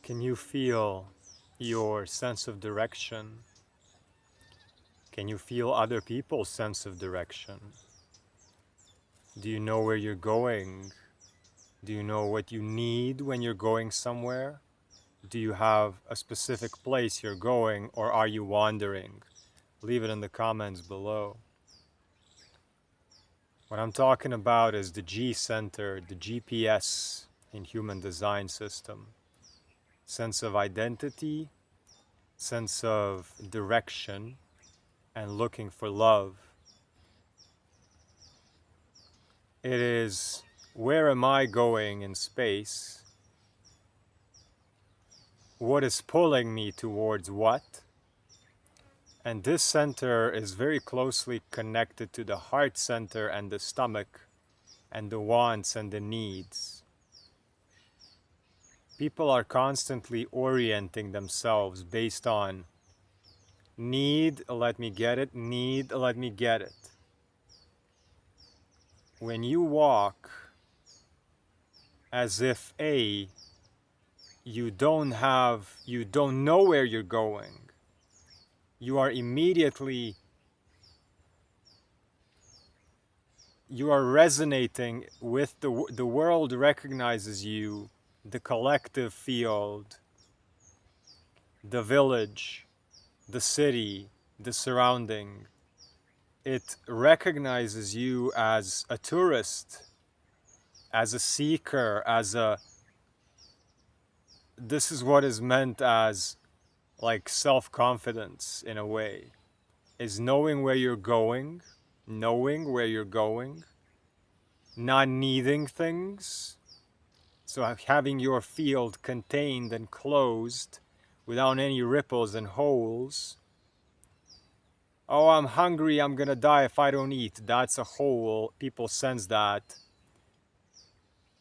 Can you feel your sense of direction? Can you feel other people's sense of direction? Do you know where you're going? Do you know what you need when you're going somewhere? Do you have a specific place you're going, or are you wandering? Leave it in the comments below. What I'm talking about is the G center, the GPS in human design system. Sense of identity, sense of direction, and looking for love. It is, where am I going in space? What is pulling me towards what? And this center is very closely connected to the heart center and the stomach and the wants and the needs. People are constantly orienting themselves based on need, let me get it, need, let me get it. When you walk as if you don't know where you're going, you are resonating with the world recognizes you, the collective field, the village, the city, the surrounding. It recognizes you as a tourist, as a seeker, this is what is meant as like self-confidence in a way, is knowing where you're going, not needing things. So having your field contained and closed without any ripples and holes. Oh, I'm hungry, I'm gonna die if I don't eat. That's a hole, people sense that.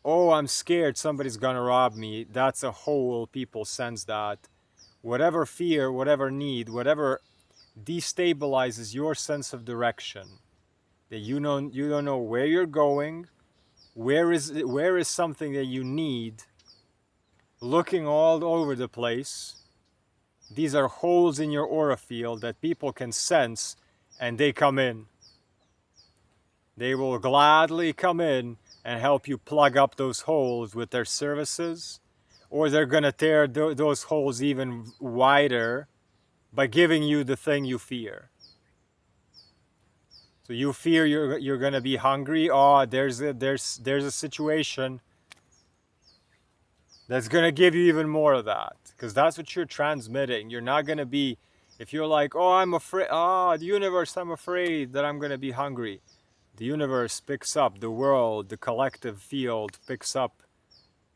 Oh, I'm scared, somebody's gonna rob me. That's a hole, people sense that. Whatever fear, whatever need, whatever destabilizes your sense of direction, that you don't know where you're going, where is something that you need, looking all over the place. These are holes in your aura field that people can sense, and they come in. They will gladly come in and help you plug up those holes with their services, or they're gonna tear those holes even wider by giving you the thing you fear. So you fear you're gonna be hungry. Oh, there's a situation that's gonna give you even more of that, because that's what you're transmitting. You're not gonna be, if you're like, oh, I'm afraid, the universe, I'm afraid that I'm gonna be hungry. The universe picks up, the world, the collective field picks up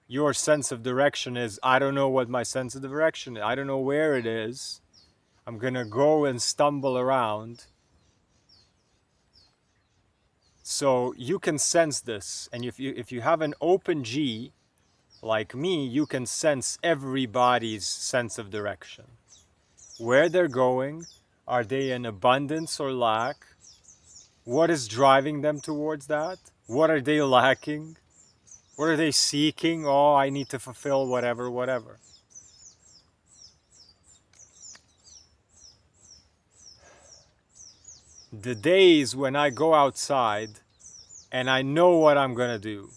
your sense of direction is, I don't know what my sense of direction is. I don't know where it is. I'm gonna go and stumble around. So you can sense this, and if you have an open G, like me, you can sense everybody's sense of direction. Where they're going, are they in abundance or lack? What is driving them towards that? What are they lacking? What are they seeking? Oh, I need to fulfill whatever. The days when I go outside and I know what I'm gonna do.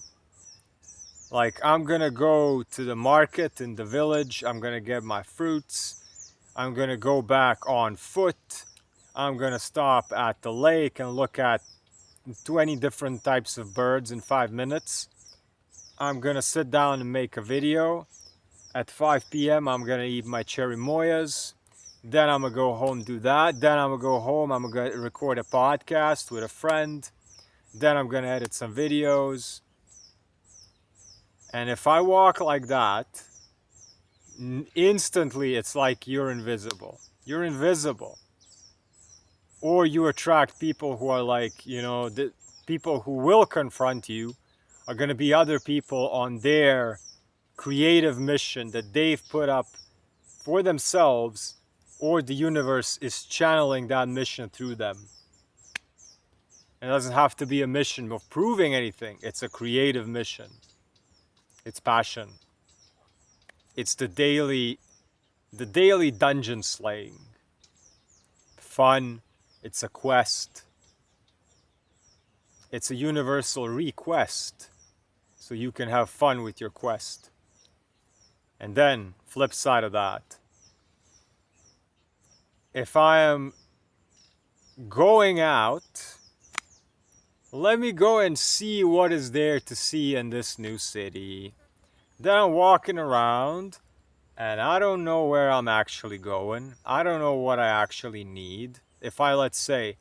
Like, I'm gonna go to the market in the village, I'm gonna get my fruits, I'm gonna go back on foot, I'm gonna stop at the lake and look at 20 different types of birds in 5 minutes. I'm gonna sit down and make a video. At 5 p.m. I'm gonna eat my cherry moyas. Then I'm gonna go home, do that. Then I'm gonna go home, I'm gonna record a podcast with a friend. Then I'm gonna edit some videos. And if I walk like that, instantly it's like you're invisible. You're invisible. Or you attract people who are like, the people who will confront you are going to be other people on their creative mission that they've put up for themselves, or the universe is channeling that mission through them. It doesn't have to be a mission of proving anything. It's a creative mission. It's passion. It's the daily dungeon slaying. Fun, it's a quest. It's a universal request, so you can have fun with your quest. And then, flip side of that, if I am going out, let me go and see what is there to see in this new city. Then I'm walking around, and I don't know where I'm actually going. I don't know what I actually need. If I, let's say,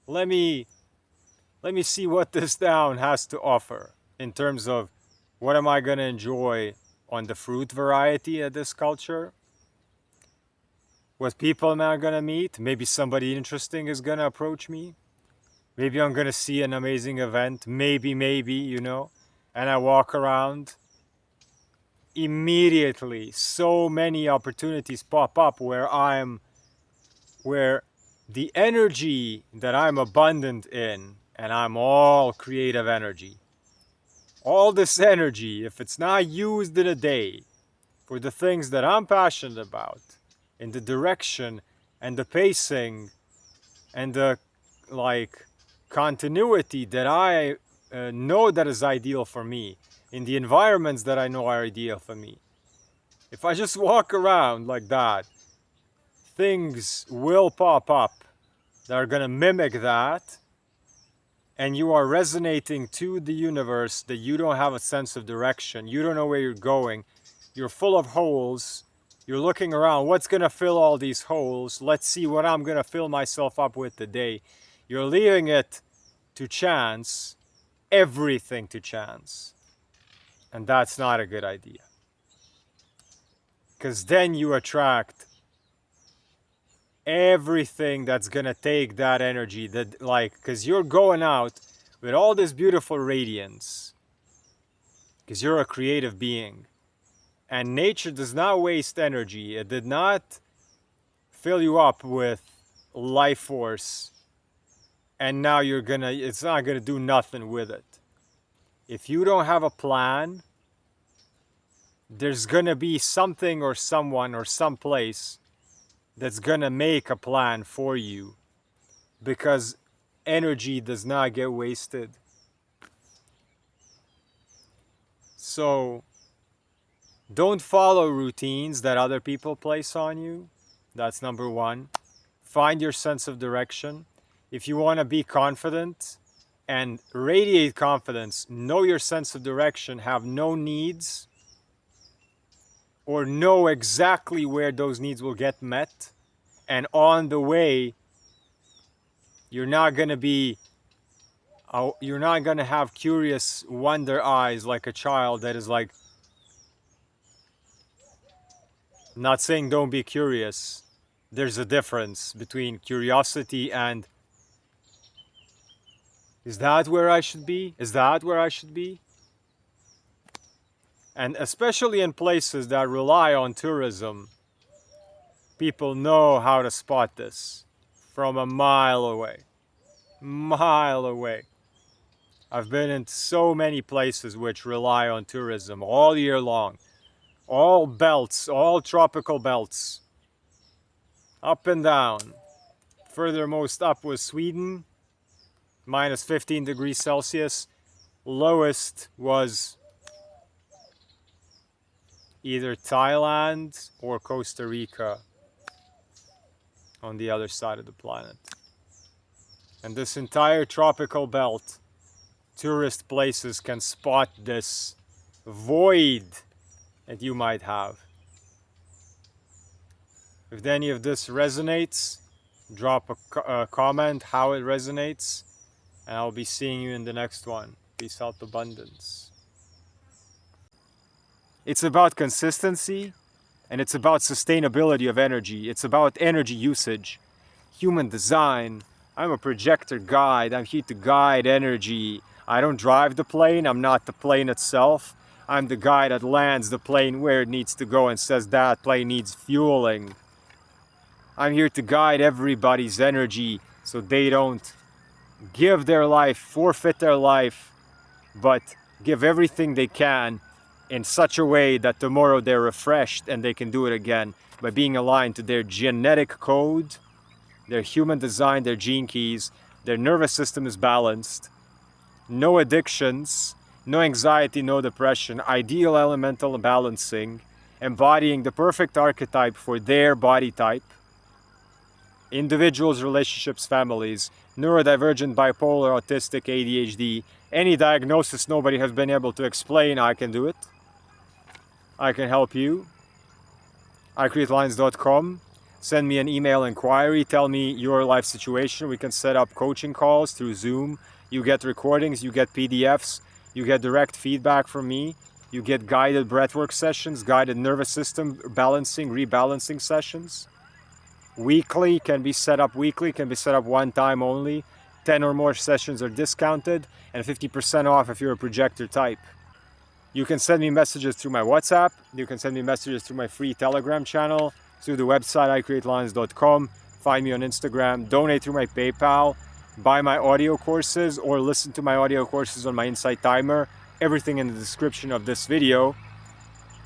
let me see what this town has to offer in terms of what am I going to enjoy on the fruit variety of this culture. What people am I going to meet? Maybe somebody interesting is going to approach me. Maybe I'm going to see an amazing event. Maybe, you know. And I walk around. Immediately, so many opportunities pop up where the energy that I'm abundant in, and I'm all creative energy. All this energy, if it's not used in a day for the things that I'm passionate about, in the direction and the pacing and the continuity that I know that is ideal for me, in the environments that I know are ideal for me. If I just walk around like that, things will pop up that are going to mimic that, and you are resonating to the universe that you don't have a sense of direction. You don't know where you're going. You're full of holes. You're looking around. What's going to fill all these holes? Let's see what I'm going to fill myself up with today. You're leaving it to chance, everything to chance. And that's not a good idea. Because then you attract everything that's gonna take that energy, that because you're going out with all this beautiful radiance, because you're a creative being, and nature does not waste energy. It did not fill you up with life force, and now it's not gonna do nothing with it. If you don't have a plan, there's gonna be something or someone or someplace that's gonna make a plan for you, because energy does not get wasted. So don't follow routines that other people place on you. That's number one. Find your sense of direction. If you want to be confident and radiate confidence, know your sense of direction, have no needs, or know exactly where those needs will get met. And on the way, you're not going to have curious wonder eyes like a child that is like, I'm not saying don't be curious. There's a difference between curiosity and, is that where I should be? Is that where I should be? And especially in places that rely on tourism, people know how to spot this from a mile away. Mile away. I've been in so many places which rely on tourism all year long. All belts, all tropical belts. Up and down. Furthermost up was Sweden, minus 15 degrees Celsius. Lowest was either Thailand or Costa Rica on the other side of the planet. And this entire tropical belt, tourist places can spot this void that you might have. If any of this resonates, drop a comment how it resonates, and I'll be seeing you in the next one. Peace out, abundance. It's about consistency, and it's about sustainability of energy. It's about energy usage, human design. I'm a projector guide. I'm here to guide energy. I don't drive the plane. I'm not the plane itself. I'm the guy that lands the plane where it needs to go and says that plane needs fueling. I'm here to guide everybody's energy so they don't give their life, forfeit their life, but give everything they can in such a way that tomorrow they're refreshed and they can do it again by being aligned to their genetic code, their human design, their gene keys, their nervous system is balanced, no addictions, no anxiety, no depression, ideal elemental balancing, embodying the perfect archetype for their body type, individuals, relationships, families, neurodivergent, bipolar, autistic, ADHD, any diagnosis nobody has been able to explain, I can do it. I can help you. iCreateLines.com. Send me an email inquiry, tell me your life situation. We can set up coaching calls through Zoom. You get recordings, you get PDFs, you get direct feedback from me. You get guided breathwork sessions, guided nervous system balancing, rebalancing sessions. Weekly, can be set up one time only. 10 or more sessions are discounted and 50% off if you're a projector type. You can send me messages through my WhatsApp. You can send me messages through my free Telegram channel, through the website iCreateLines.com. Find me on Instagram. Donate through my PayPal. Buy my audio courses or listen to my audio courses on my Insight Timer. Everything in the description of this video.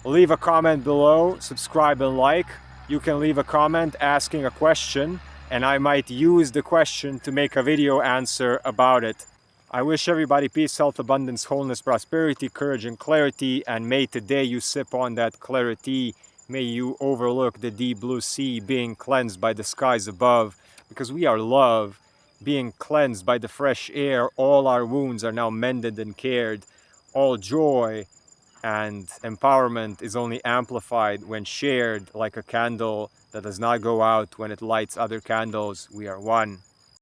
Leave a comment below. Subscribe and like. You can leave a comment asking a question, and I might use the question to make a video answer about it. I wish everybody peace, health, abundance, wholeness, prosperity, courage, and clarity. And may today you sip on that clarity. May you overlook the deep blue sea, being cleansed by the skies above. Because we are love, being cleansed by the fresh air. All our wounds are now mended and cared. All joy and empowerment is only amplified when shared, like a candle that does not go out when it lights other candles. We are one.